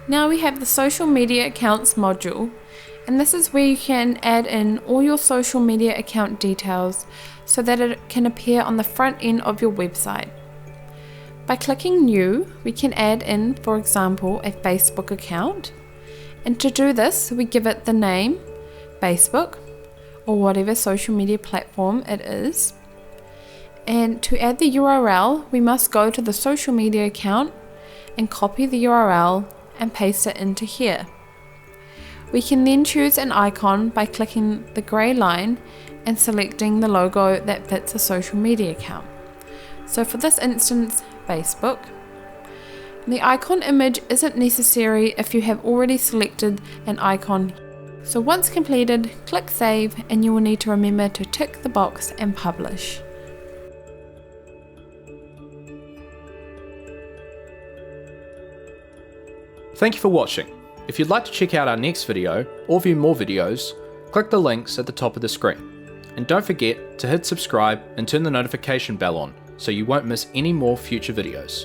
Now we have the social media accounts module, and this is where you can add in all your social media account details so that it can appear on the front end of your website. By clicking New, we can add in, for example, a Facebook account, and to do this we give it the name Facebook or whatever social media platform it is. And to add the URL, we must go to the social media account and copy the URL and paste it into here. We can then choose an icon by clicking the grey line and selecting the logo that fits a social media account. So for this instance, Facebook. The icon image isn't necessary if you have already selected an icon. So once completed, click Save, and you will need to remember to tick the box and publish. Thank you for watching. If you'd like to check out our next video or view more videos, click the links at the top of the screen. And don't forget to hit subscribe and turn the notification bell on so you won't miss any more future videos.